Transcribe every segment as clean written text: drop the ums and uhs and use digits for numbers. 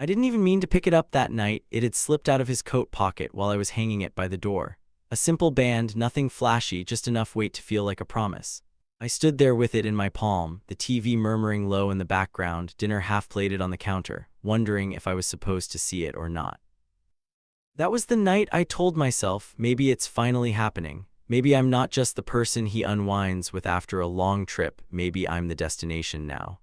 I didn't even mean to pick it up that night. It had slipped out of his coat pocket while I was hanging it by the door. A simple band, nothing flashy, just enough weight to feel like a promise. I stood there with it in my palm, the TV murmuring low in the background, dinner half-plated on the counter, wondering if I was supposed to see it or not. That was the night I told myself, maybe it's finally happening. Maybe I'm not just the person he unwinds with after a long trip, maybe I'm the destination now.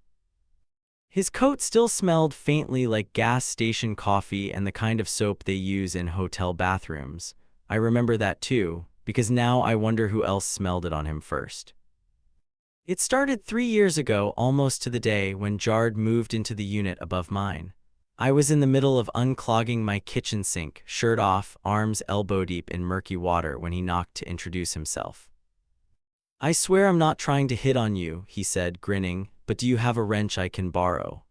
His coat still smelled faintly like gas station coffee and the kind of soap they use in hotel bathrooms. I remember that too, because now I wonder who else smelled it on him first. It started 3 years ago, almost to the day, when Jard moved into the unit above mine. I was in the middle of unclogging my kitchen sink, shirt off, arms elbow-deep in murky water, when he knocked to introduce himself. "I swear I'm not trying to hit on you," he said, grinning, "but do you have a wrench I can borrow?"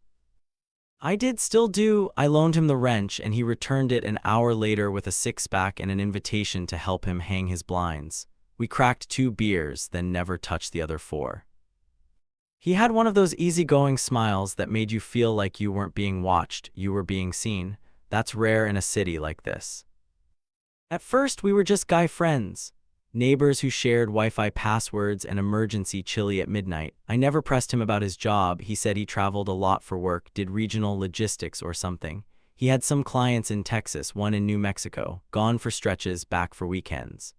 I still do. I loaned him the wrench, and he returned it an hour later with a six-pack and an invitation to help him hang his blinds. We cracked 2 beers, then never touched the other 4. He had one of those easygoing smiles that made you feel like you weren't being watched, you were being seen. That's rare in a city like this. At first, we were just guy friends. Neighbors who shared Wi-Fi passwords and emergency chili at midnight. I never pressed him about his job. He said he traveled a lot for work, did regional logistics or something. He had some clients in Texas, one in New Mexico, gone for stretches, back for weekends.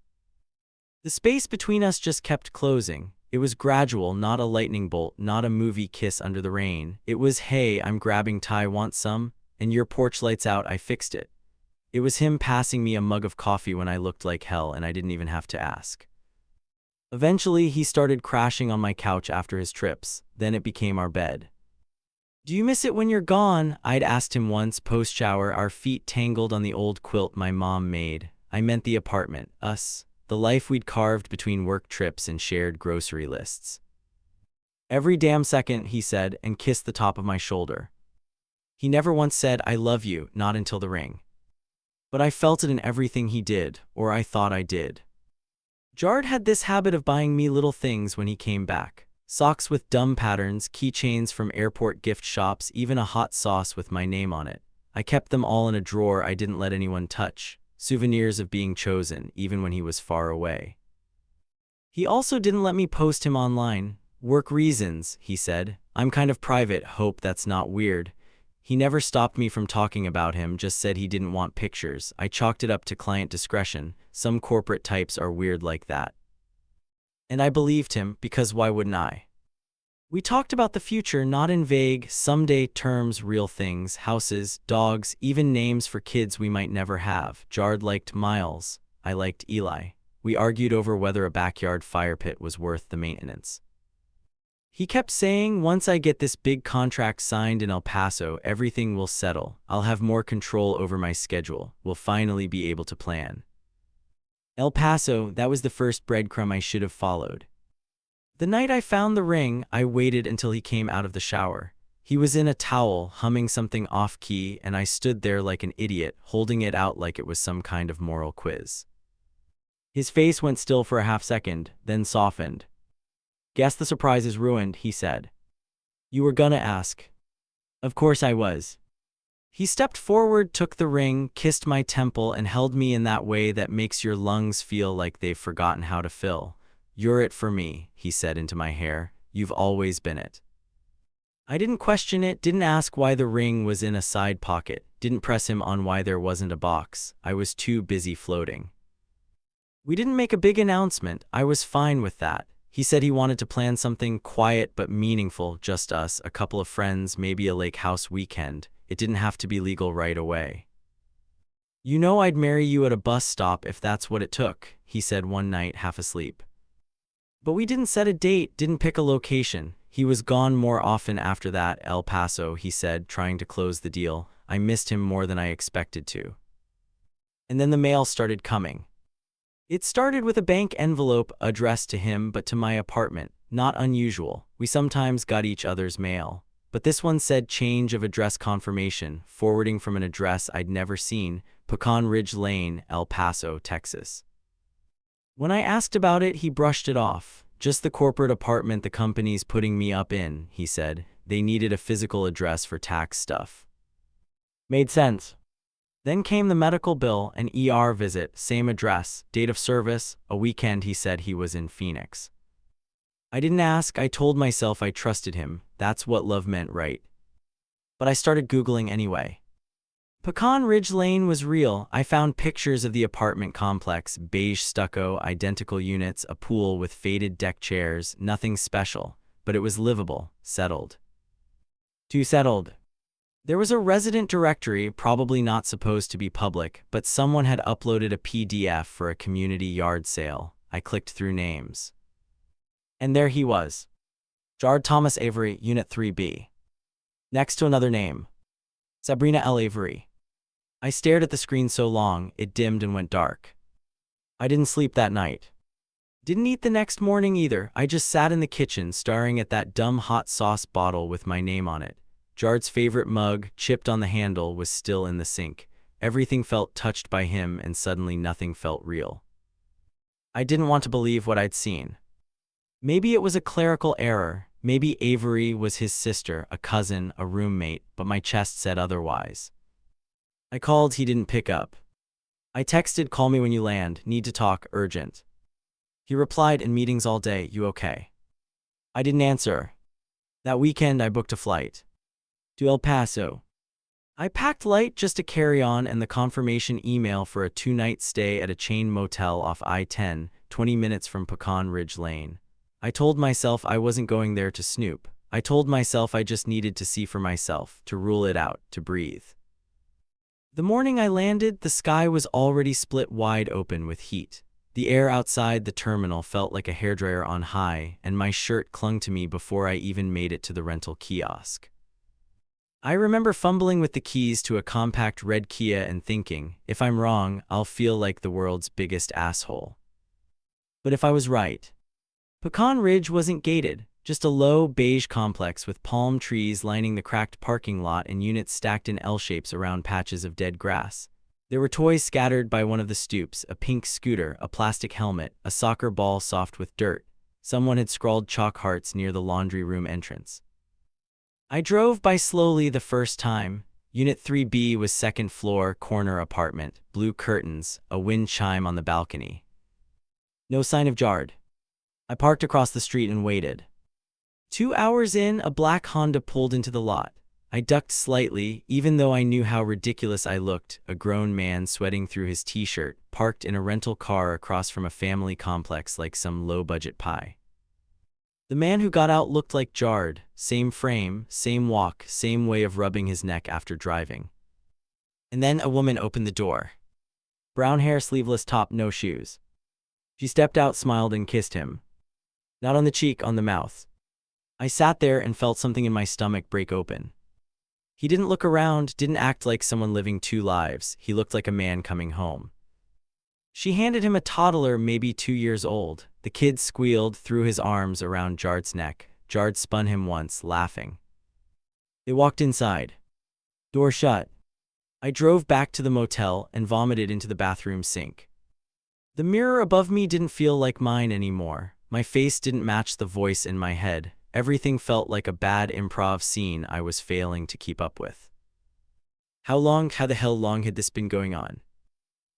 The space between us just kept closing. It was gradual, not a lightning bolt, not a movie kiss under the rain. It was, "Hey, I'm grabbing Ty, want some? And your porch light's out, I fixed it." It was him passing me a mug of coffee when I looked like hell and I didn't even have to ask. Eventually, he started crashing on my couch after his trips. Then it became our bed. "Do you miss it when you're gone?" I'd asked him once post-shower, our feet tangled on the old quilt my mom made. I meant the apartment, us, the life we'd carved between work trips and shared grocery lists. "Every damn second," he said, and kissed the top of my shoulder. He never once said, "I love you," not until the ring. But I felt it in everything he did, or I thought I did. Jard had this habit of buying me little things when he came back. Socks with dumb patterns, keychains from airport gift shops, even a hot sauce with my name on it. I kept them all in a drawer I didn't let anyone touch. Souvenirs of being chosen, even when he was far away. He also didn't let me post him online. "Work reasons," he said. "I'm kind of private, hope that's not weird." He never stopped me from talking about him, just said he didn't want pictures. I chalked it up to client discretion. Some corporate types are weird like that. And I believed him, because why wouldn't I? We talked about the future, not in vague, someday terms, real things, houses, dogs, even names for kids we might never have. Jard liked Miles. I liked Eli. We argued over whether a backyard fire pit was worth the maintenance. He kept saying, "Once I get this big contract signed in El Paso, everything will settle. I'll have more control over my schedule. We'll finally be able to plan." El Paso, that was the first breadcrumb I should have followed. The night I found the ring, I waited until he came out of the shower. He was in a towel, humming something off-key, and I stood there like an idiot, holding it out like it was some kind of moral quiz. His face went still for a half-second, then softened. "Guess the surprise is ruined," he said. "You were gonna ask." Of course I was. He stepped forward, took the ring, kissed my temple, and held me in that way that makes your lungs feel like they've forgotten how to fill. "You're it for me," he said into my hair. "You've always been it." I didn't question it, didn't ask why the ring was in a side pocket, didn't press him on why there wasn't a box. I was too busy floating. We didn't make a big announcement. I was fine with that. He said he wanted to plan something quiet but meaningful, just us, a couple of friends, maybe a lake house weekend. It didn't have to be legal right away. "You know I'd marry you at a bus stop if that's what it took," he said one night, half asleep. But we didn't set a date, didn't pick a location. He was gone more often after that. "El Paso," he said, trying to close the deal. I missed him more than I expected to. And then the mail started coming. It started with a bank envelope addressed to him but to my apartment. Not unusual. We sometimes got each other's mail. But this one said change of address confirmation, forwarding from an address I'd never seen, Pecan Ridge Lane, El Paso, Texas. When I asked about it, he brushed it off. "Just the corporate apartment the company's putting me up in," he said. "They needed a physical address for tax stuff." Made sense. Then came the medical bill, an ER visit, same address, date of service, a weekend he said he was in Phoenix. I didn't ask, I told myself I trusted him, that's what love meant, right? But I started Googling anyway. Pecan Ridge Lane was real. I found pictures of the apartment complex, beige stucco, identical units, a pool with faded deck chairs, nothing special, but it was livable, settled. Too settled. There was a resident directory, probably not supposed to be public, but someone had uploaded a PDF for a community yard sale. I clicked through names. And there he was. Jared Thomas Avery, Unit 3B. Next to another name. Sabrina L. Avery. I stared at the screen so long, it dimmed and went dark. I didn't sleep that night. Didn't eat the next morning either. I just sat in the kitchen staring at that dumb hot sauce bottle with my name on it. Jared's favorite mug, chipped on the handle, was still in the sink. Everything felt touched by him, and suddenly nothing felt real. I didn't want to believe what I'd seen. Maybe it was a clerical error. Maybe Avery was his sister, a cousin, a roommate, but my chest said otherwise. I called, he didn't pick up. I texted, call me when you land, need to talk, urgent. He replied, in meetings all day, you okay? I didn't answer. That weekend I booked a flight to El Paso. I packed light, just a carry-on and the confirmation email for a 2-night stay at a chain motel off I-10, 20 minutes from Pecan Ridge Lane. I told myself I wasn't going there to snoop. I told myself I just needed to see for myself, to rule it out, to breathe. The morning I landed, the sky was already split wide open with heat. The air outside the terminal felt like a hairdryer on high, and my shirt clung to me before I even made it to the rental kiosk. I remember fumbling with the keys to a compact red Kia and thinking, if I'm wrong, I'll feel like the world's biggest asshole. But if I was right, Pecan Ridge wasn't gated. Just a low, beige complex with palm trees lining the cracked parking lot and units stacked in L-shapes around patches of dead grass. There were toys scattered by one of the stoops, a pink scooter, a plastic helmet, a soccer ball soft with dirt. Someone had scrawled chalk hearts near the laundry room entrance. I drove by slowly the first time. Unit 3B was second floor, corner apartment, blue curtains, a wind chime on the balcony. No sign of Jared. I parked across the street and waited. 2 hours in, a black Honda pulled into the lot. I ducked slightly, even though I knew how ridiculous I looked, a grown man sweating through his t-shirt, parked in a rental car across from a family complex like some low-budget pie. The man who got out looked like Jared, same frame, same walk, same way of rubbing his neck after driving. And then a woman opened the door. Brown hair, sleeveless top, no shoes. She stepped out, smiled, and kissed him. Not on the cheek, on the mouth. I sat there and felt something in my stomach break open. He didn't look around, didn't act like someone living 2 lives. He looked like a man coming home. She handed him a toddler, maybe 2 years old. The kid squealed, threw his arms around Jared's neck. Jared spun him once, laughing. They walked inside. Door shut. I drove back to the motel and vomited into the bathroom sink. The mirror above me didn't feel like mine anymore. My face didn't match the voice in my head. Everything felt like a bad improv scene I was failing to keep up with. How the hell long had this been going on?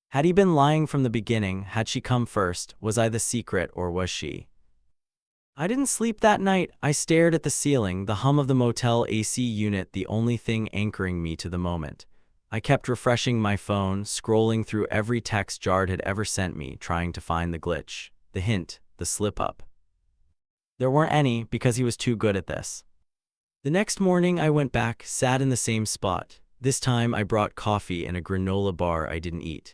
Had he been lying from the beginning? Had she come first? Was I the secret, or was she? I didn't sleep that night. I stared at the ceiling, the hum of the motel AC unit the only thing anchoring me to the moment. I kept refreshing my phone, scrolling through every text Jared had ever sent me, trying to find the glitch, the hint, the slip-up. There weren't any, because he was too good at this. The next morning I went back, sat in the same spot. This time I brought coffee and a granola bar I didn't eat.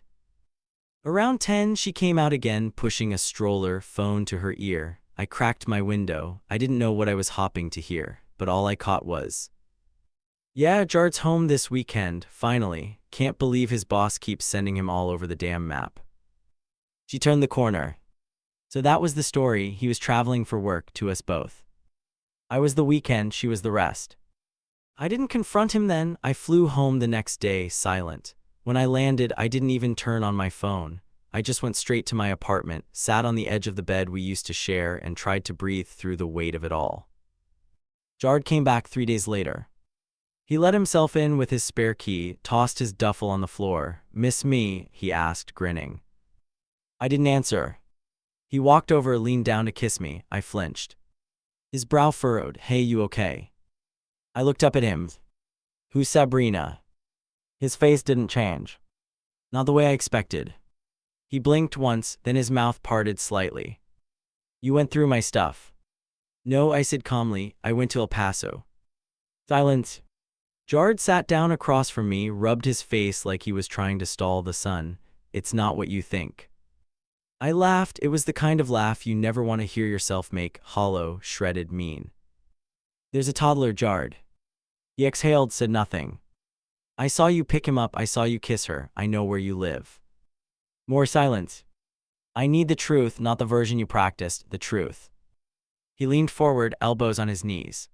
Around 10 she came out again, pushing a stroller, phone to her ear. I cracked my window. I didn't know what I was hoping to hear, but all I caught was, "Yeah, Jared's home this weekend, finally. Can't believe his boss keeps sending him all over the damn map." She turned the corner. So that was the story. He was traveling for work, to us both. I was the weekend, she was the rest. I didn't confront him then. I flew home the next day, silent. When I landed, I didn't even turn on my phone. I just went straight to my apartment, sat on the edge of the bed we used to share, and tried to breathe through the weight of it all. Jared came back 3 days later. He let himself in with his spare key, tossed his duffel on the floor. "Miss me?" he asked, grinning. I didn't answer. He walked over, leaned down to kiss me. I flinched. His brow furrowed. "Hey, you okay?" I looked up at him. "Who's Sabrina?" His face didn't change. Not the way I expected. He blinked once, then his mouth parted slightly. "You went through my stuff." "No," I said calmly. "I went to El Paso." Silence. Jard sat down across from me, rubbed his face like he was trying to stall the sun. "It's not what you think." I laughed. It was the kind of laugh you never want to hear yourself make, hollow, shredded, mean. "There's a toddler, Jard." He exhaled, said nothing. "I saw you pick him up. I saw you kiss her. I know where you live." More silence. "I need the truth, not the version you practiced, the truth." He leaned forward, elbows on his knees.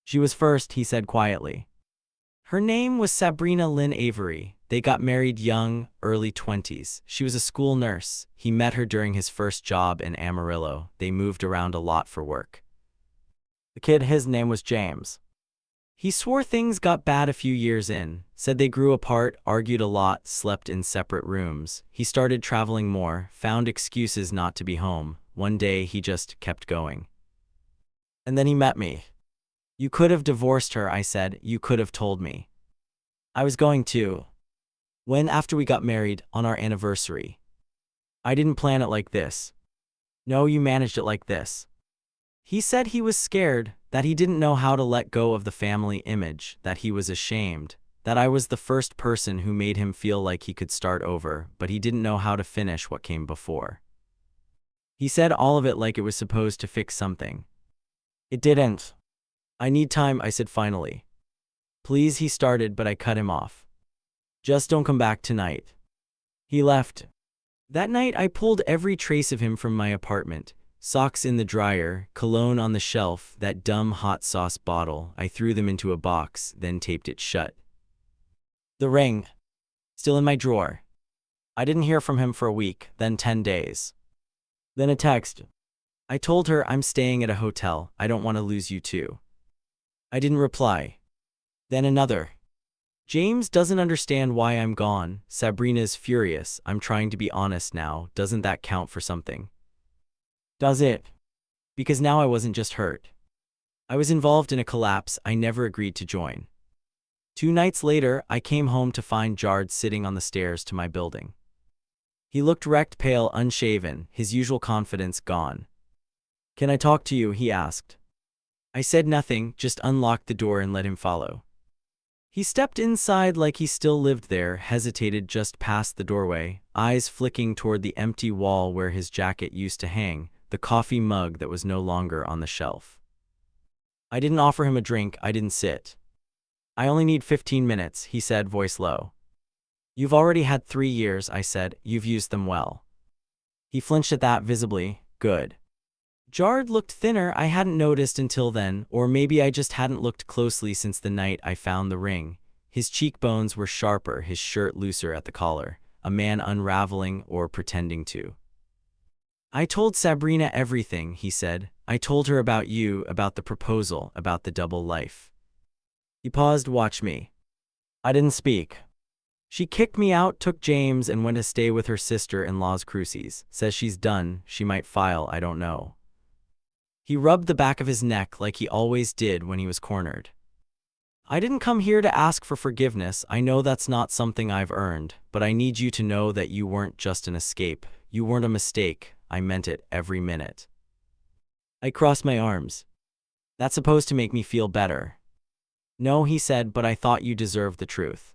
"She was first," he said quietly. "Her name was Sabrina Lynn Avery. They got married young, early 20s. She was a school nurse. He met her during his first job in Amarillo. They moved around a lot for work. The kid, his name was James. He swore things got bad a few years in, said they grew apart, argued a lot, slept in separate rooms. He started traveling more, found excuses not to be home. One day he just kept going. And then he met me. You could have divorced her," I said. "You could have told me." "I was going to." "When? After we got married, on our anniversary." "I didn't plan it like this." "No, you managed it like this." He said he was scared, that he didn't know how to let go of the family image, that he was ashamed, that I was the first person who made him feel like he could start over, but he didn't know how to finish what came before. He said all of it like it was supposed to fix something. It didn't. "I need time," I said finally. "Please," he started, but I cut him off. "Just don't come back tonight." He left. That night I pulled every trace of him from my apartment. Socks in the dryer, cologne on the shelf, that dumb hot sauce bottle. I threw them into a box, then taped it shut. The ring. Still in my drawer. I didn't hear from him for a week, then 10 days. Then a text. I told her I'm staying at a hotel. I don't want to lose you too. I didn't reply. Then another. James doesn't understand why I'm gone. Sabrina's furious. I'm trying to be honest now. Doesn't that count for something? Does it? Because now I wasn't just hurt. I was involved in a collapse I never agreed to join. 2 nights later, I came home to find Jard sitting on the stairs to my building. He looked wrecked, pale, unshaven, his usual confidence gone. "Can I talk to you?" he asked. I said nothing, just unlocked the door and let him follow. He stepped inside like he still lived there, hesitated just past the doorway, eyes flicking toward the empty wall where his jacket used to hang, the coffee mug that was no longer on the shelf. I didn't offer him a drink, I didn't sit. "I only need 15 minutes, he said, voice low. "You've already had 3 years, I said. "You've used them well." He flinched at that, visibly. Good. Jard looked thinner. I hadn't noticed until then, or maybe I just hadn't looked closely since the night I found the ring. His cheekbones were sharper, his shirt looser at the collar, a man unraveling or pretending to. "I told Sabrina everything," he said. "I told her about you, about the proposal, about the double life." He paused, watched me. I didn't speak. "She kicked me out, took James, and went to stay with her sister-in-law's Cruces. Says she's done, she might file, I don't know." He rubbed the back of his neck like he always did when he was cornered. "I didn't come here to ask for forgiveness. I know that's not something I've earned, but I need you to know that you weren't just an escape. You weren't a mistake. I meant it every minute." I crossed my arms. "That's supposed to make me feel better." "No," he said, "but I thought you deserved the truth."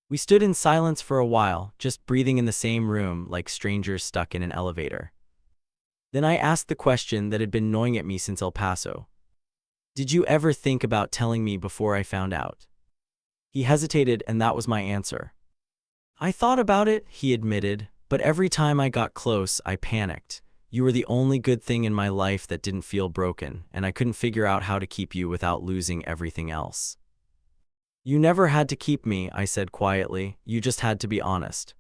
We stood in silence for a while, just breathing in the same room like strangers stuck in an elevator. Then I asked the question that had been gnawing at me since El Paso. "Did you ever think about telling me before I found out?" He hesitated, and that was my answer. "I thought about it," he admitted, "but every time I got close, I panicked. You were the only good thing in my life that didn't feel broken, and I couldn't figure out how to keep you without losing everything else." "You never had to keep me," I said quietly. "You just had to be honest."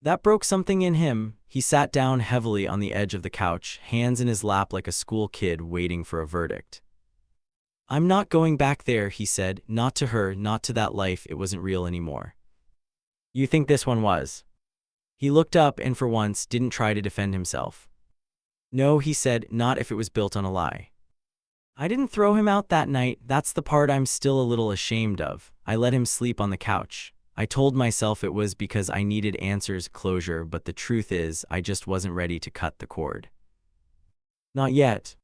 That broke something in him. He sat down heavily on the edge of the couch, hands in his lap like a school kid waiting for a verdict. I'm not going back there, he said, not to her, not to that life. It wasn't real anymore. You think this one was? He looked up and for once didn't try to defend himself. No, he said, not if it was built on a lie. I didn't throw him out that night. That's the part I'm still a little ashamed of. I let him sleep on the couch. I told myself it was because I needed answers, closure, but the truth is, I just wasn't ready to cut the cord. Not yet.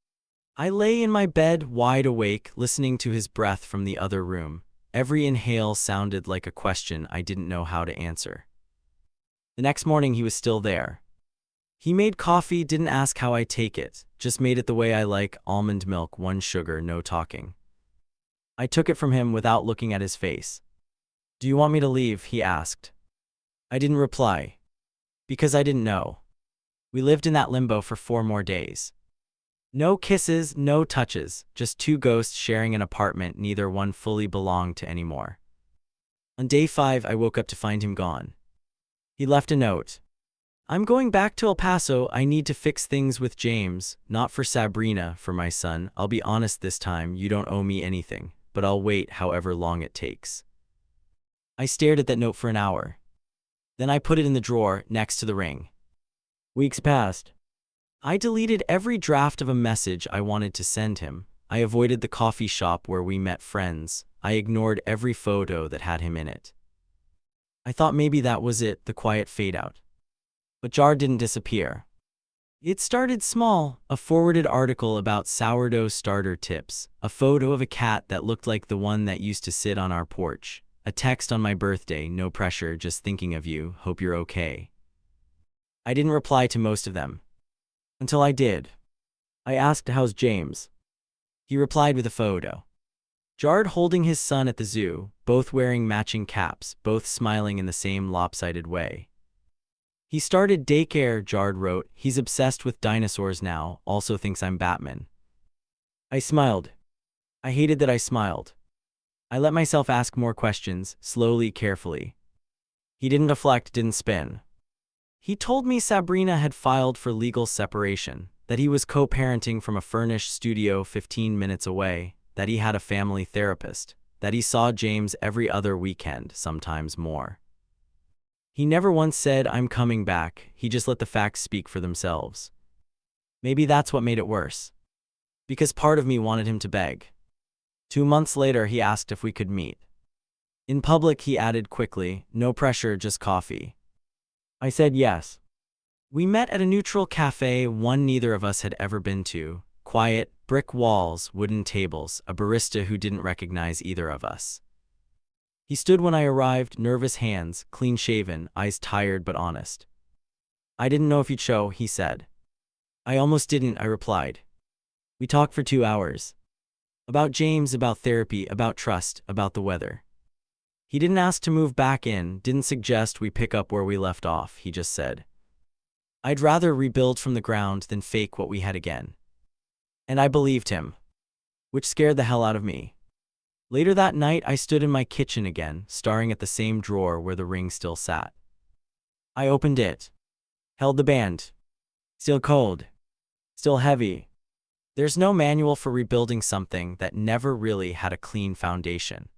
I lay in my bed, wide awake, listening to his breath from the other room. Every inhale sounded like a question I didn't know how to answer. The next morning, he was still there. He made coffee, didn't ask how I take it, just made it the way I like, almond milk, 1 sugar, no talking. I took it from him without looking at his face. Do you want me to leave? He asked. I didn't reply. Because I didn't know. We lived in that limbo for 4 more days. No kisses, no touches, just 2 ghosts sharing an apartment neither one fully belonged to anymore. On day 5, I woke up to find him gone. He left a note. I'm going back to El Paso. I need to fix things with James, not for Sabrina, for my son. I'll be honest this time, you don't owe me anything, but I'll wait however long it takes. I stared at that note for an hour. Then I put it in the drawer next to the ring. Weeks passed. I deleted every draft of a message I wanted to send him. I avoided the coffee shop where we met friends. I ignored every photo that had him in it. I thought maybe that was it, the quiet fade out. But Jar didn't disappear. It started small, a forwarded article about sourdough starter tips, a photo of a cat that looked like the one that used to sit on our porch, a text on my birthday, no pressure, just thinking of you, hope you're okay. I didn't reply to most of them. Until I did. I asked, how's James? He replied with a photo. Jard holding his son at the zoo, both wearing matching caps, both smiling in the same lopsided way. He started daycare, Jard wrote. He's obsessed with dinosaurs now, also thinks I'm Batman. I smiled. I hated that I smiled. I let myself ask more questions, slowly, carefully. He didn't deflect, didn't spin. He told me Sabrina had filed for legal separation, that he was co-parenting from a furnished studio 15 minutes away, that he had a family therapist, that he saw James every other weekend, sometimes more. He never once said, I'm coming back. He just let the facts speak for themselves. Maybe that's what made it worse. Because part of me wanted him to beg. 2 months later, he asked if we could meet. In public, he added quickly, no pressure, just coffee. I said yes. We met at a neutral cafe, one neither of us had ever been to. Quiet, brick walls, wooden tables, a barista who didn't recognize either of us. He stood when I arrived, nervous hands, clean-shaven, eyes tired but honest. I didn't know if you'd show, he said. I almost didn't, I replied. We talked for 2 hours. About James, about therapy, about trust, about the weather. He didn't ask to move back in, didn't suggest we pick up where we left off, he just said. I'd rather rebuild from the ground than fake what we had again. And I believed him. Which scared the hell out of me. Later that night, I stood in my kitchen again, staring at the same drawer where the ring still sat. I opened it. Held the band. Still cold. Still heavy. There's no manual for rebuilding something that never really had a clean foundation.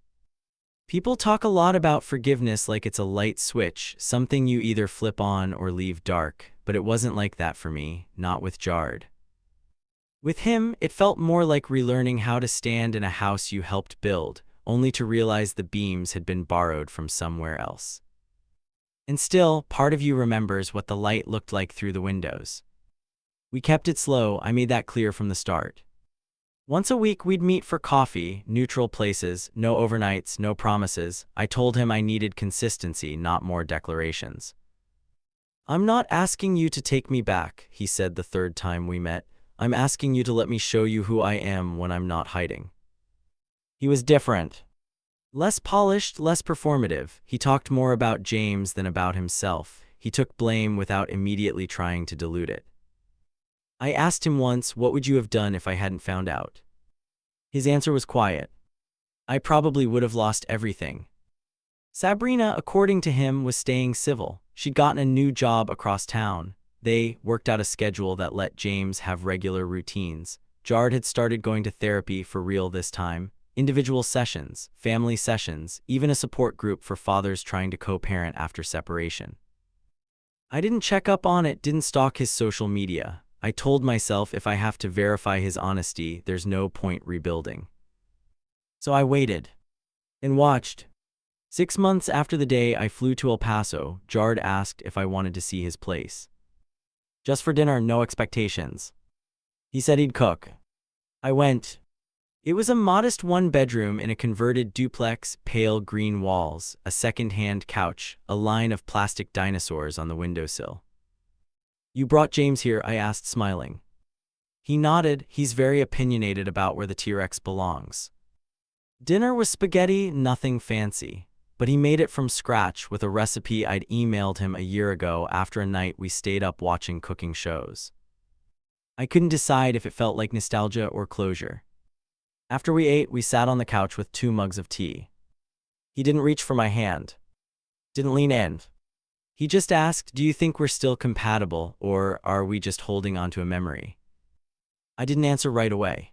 People talk a lot about forgiveness like it's a light switch, something you either flip on or leave dark, but it wasn't like that for me, not with Jard. With him, it felt more like relearning how to stand in a house you helped build, only to realize the beams had been borrowed from somewhere else. And still, part of you remembers what the light looked like through the windows. We kept it slow, I made that clear from the start. Once a week we'd meet for coffee, neutral places, no overnights, no promises. I told him I needed consistency, not more declarations. I'm not asking you to take me back, he said the 3rd time we met. I'm asking you to let me show you who I am when I'm not hiding. He was different. Less polished, less performative. He talked more about James than about himself. He took blame without immediately trying to dilute it. I asked him once, what would you have done if I hadn't found out? His answer was quiet. I probably would have lost everything. Sabrina, according to him, was staying civil. She'd gotten a new job across town. They worked out a schedule that let James have regular routines. Jard had started going to therapy for real this time. Individual sessions, family sessions, even a support group for fathers trying to co-parent after separation. I didn't check up on it, didn't stalk his social media. I told myself if I have to verify his honesty, there's no point rebuilding. So I waited and watched. 6 months after the day I flew to El Paso, Jard asked if I wanted to see his place. Just for dinner, no expectations. He said he'd cook. I went. It was a modest one-bedroom in a converted duplex, pale green walls, a second-hand couch, a line of plastic dinosaurs on the windowsill. You brought James here, I asked, smiling. He nodded. He's very opinionated about where the T-Rex belongs. Dinner was spaghetti, nothing fancy, but he made it from scratch with a recipe I'd emailed him a year ago after a night we stayed up watching cooking shows. I couldn't decide if it felt like nostalgia or closure. After we ate, we sat on the couch with 2 mugs of tea. He didn't reach for my hand. Didn't lean in. He just asked, do you think we're still compatible, or are we just holding on to a memory? I didn't answer right away.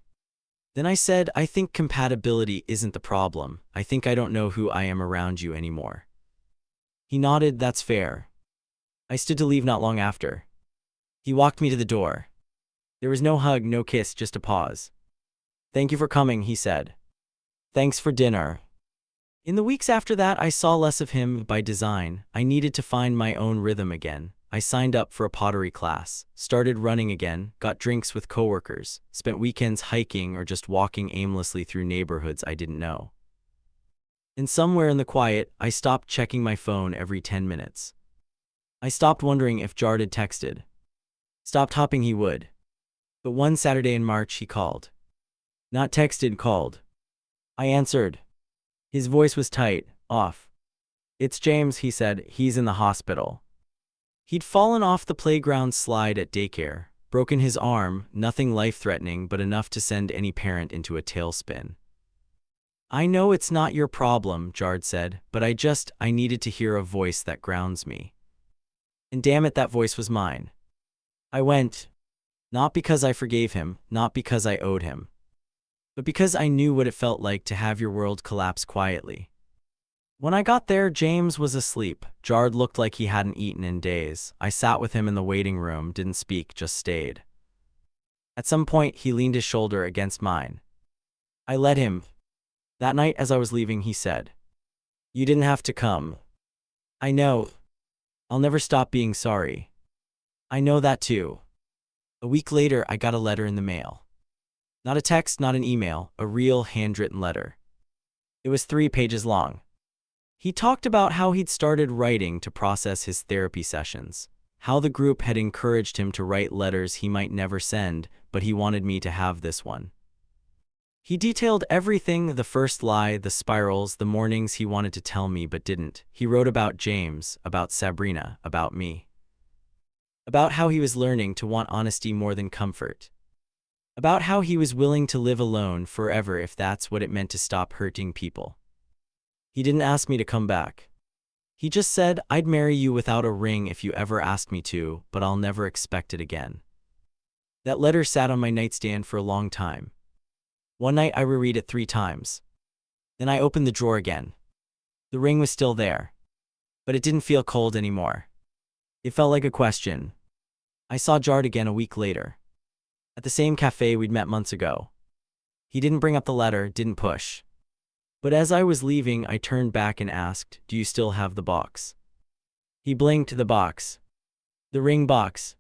Then I said, I think compatibility isn't the problem. I think I don't know who I am around you anymore. He nodded, that's fair. I stood to leave not long after. He walked me to the door. There was no hug, no kiss, just a pause. Thank you for coming, he said. Thanks for dinner. In the weeks after that, I saw less of him by design. I needed to find my own rhythm again. I signed up for a pottery class, started running again, got drinks with coworkers, spent weekends hiking or just walking aimlessly through neighborhoods I didn't know. And somewhere in the quiet, I stopped checking my phone every 10 minutes. I stopped wondering if Jard had texted. Stopped hoping he would. But one Saturday in March, he called. Not texted, called. I answered. His voice was tight, off. It's James, he said. He's in the hospital. He'd fallen off the playground slide at daycare, broken his arm, nothing life-threatening but enough to send any parent into a tailspin. I know it's not your problem, Jard said, but I needed to hear a voice that grounds me. And damn it, that voice was mine. I went. Not because I forgave him, not because I owed him, but because I knew what it felt like to have your world collapse quietly. When I got there, James was asleep. Jard looked like he hadn't eaten in days. I sat with him in the waiting room, didn't speak, just stayed. At some point, he leaned his shoulder against mine. I let him. That night, as I was leaving, he said, You didn't have to come. I know. I'll never stop being sorry. I know that too. A week later, I got a letter in the mail. Not a text, not an email, a real handwritten letter. It was 3 pages long. He talked about how he'd started writing to process his therapy sessions, how the group had encouraged him to write letters he might never send, but he wanted me to have this one. He detailed everything, the first lie, the spirals, the mornings he wanted to tell me but didn't. He wrote about James, about Sabrina, about me. About how he was learning to want honesty more than comfort. About how he was willing to live alone forever if that's what it meant to stop hurting people. He didn't ask me to come back. He just said, I'd marry you without a ring if you ever asked me to, but I'll never expect it again. That letter sat on my nightstand for a long time. One night I reread it 3 times. Then I opened the drawer again. The ring was still there. But it didn't feel cold anymore. It felt like a question. I saw Jard again a week later. At the same cafe we'd met months ago. He didn't bring up the letter, didn't push. But as I was leaving, I turned back and asked, Do you still have the box? He blinked. The box. The ring box.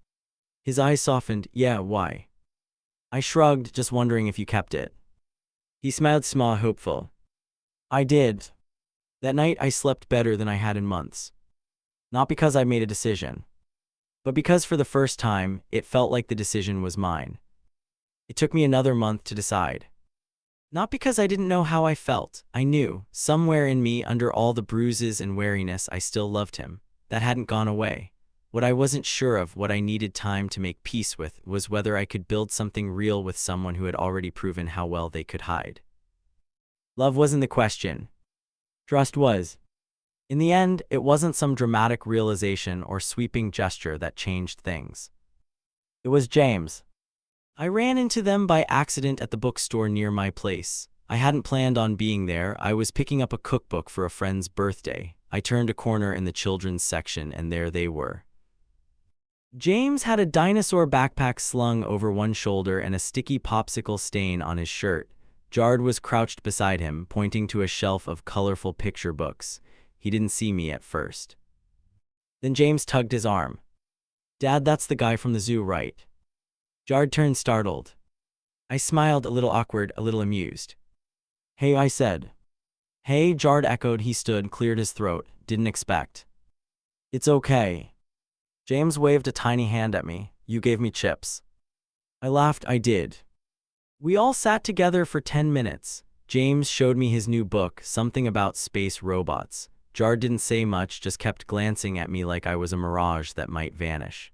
His eyes softened. Yeah, why? I shrugged, just wondering if you kept it. He smiled, small, hopeful. I did. That night I slept better than I had in months. Not because I made a decision, but because for the first time, it felt like the decision was mine. It took me another month to decide. Not because I didn't know how I felt. I knew, somewhere in me, under all the bruises and wariness, I still loved him. That hadn't gone away. What I wasn't sure of, what I needed time to make peace with, was whether I could build something real with someone who had already proven how well they could hide. Love wasn't the question. Trust was. In the end, it wasn't some dramatic realization or sweeping gesture that changed things. It was James. I ran into them by accident at the bookstore near my place. I hadn't planned on being there. I was picking up a cookbook for a friend's birthday. I turned a corner in the children's section, and there they were. James had a dinosaur backpack slung over one shoulder and a sticky popsicle stain on his shirt. Jard was crouched beside him, pointing to a shelf of colorful picture books. He didn't see me at first. Then James tugged his arm. "Dad, that's the guy from the zoo, right?" Jard turned startled. I smiled, a little awkward, a little amused. "Hey," I said. "Hey," Jard echoed. He stood, cleared his throat. "Didn't expect." "It's okay." James waved a tiny hand at me. "You gave me chips." I laughed. "I did." We all sat together for 10 minutes. James showed me his new book, something about space robots. Jard didn't say much, just kept glancing at me like I was a mirage that might vanish.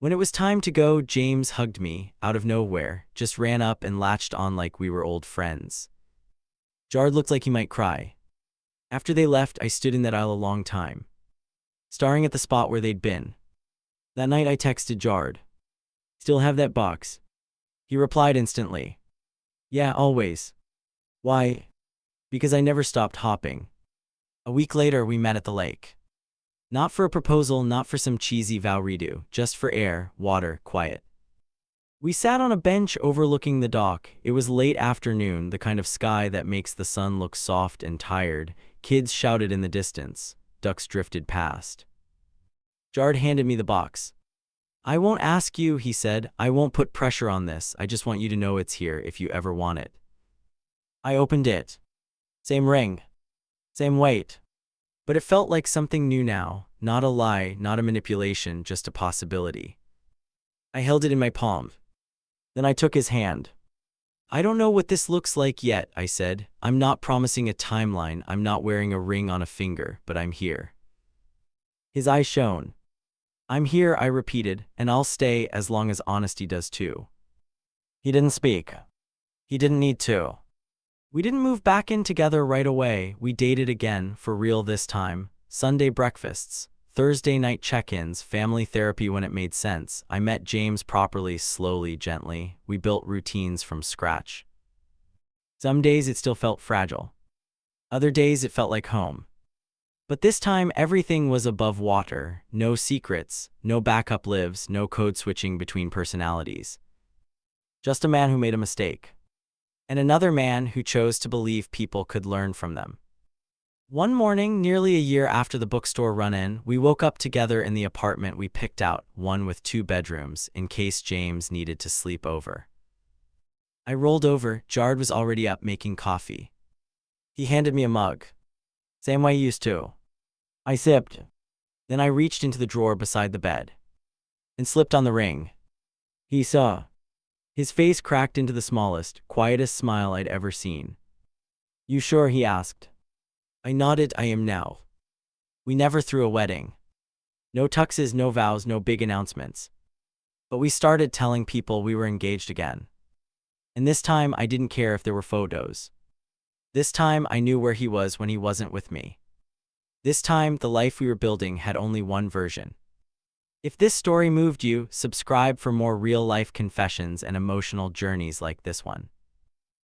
When it was time to go, James hugged me, out of nowhere, just ran up and latched on like we were old friends. Jard looked like he might cry. After they left, I stood in that aisle a long time, staring at the spot where they'd been. That night I texted Jard. "Still have that box?" He replied instantly. "Yeah, always." "Why?" "Because I never stopped hopping." A week later, we met at the lake. Not for a proposal, not for some cheesy vow redo, just for air, water, quiet. We sat on a bench overlooking the dock. It was late afternoon, the kind of sky that makes the sun look soft and tired. Kids shouted in the distance. Ducks drifted past. Jard handed me the box. "I won't ask you," he said. "I won't put pressure on this. I just want you to know it's here if you ever want it." I opened it. Same ring. Same weight. But it felt like something new now. Not a lie, not a manipulation, just a possibility. I held it in my palm. Then I took his hand. "I don't know what this looks like yet," I said. "I'm not promising a timeline. I'm not wearing a ring on a finger, but I'm here." His eyes shone. "I'm here," I repeated, "and I'll stay as long as honesty does too." He didn't speak. He didn't need to. We didn't move back in together right away. We dated again, for real this time. Sunday breakfasts, Thursday night check-ins, family therapy when it made sense. I met James properly, slowly, gently. We built routines from scratch. Some days it still felt fragile. Other days it felt like home. But this time everything was above water. No secrets, no backup lives, no code switching between personalities. Just a man who made a mistake. And another man who chose to believe people could learn from them. One morning, nearly a year after the bookstore run-in, we woke up together in the apartment we picked out, one with 2 bedrooms, in case James needed to sleep over. I rolled over. Jard was already up making coffee. He handed me a mug. "Same way you used to." I sipped. Then I reached into the drawer beside the bed and slipped on the ring. He saw. His face cracked into the smallest, quietest smile I'd ever seen. "You sure?" he asked. I nodded. "I am now." We never threw a wedding. No tuxes, no vows, no big announcements. But we started telling people we were engaged again. And this time, I didn't care if there were photos. This time, I knew where he was when he wasn't with me. This time, the life we were building had only one version. If this story moved you, subscribe for more real-life confessions and emotional journeys like this one.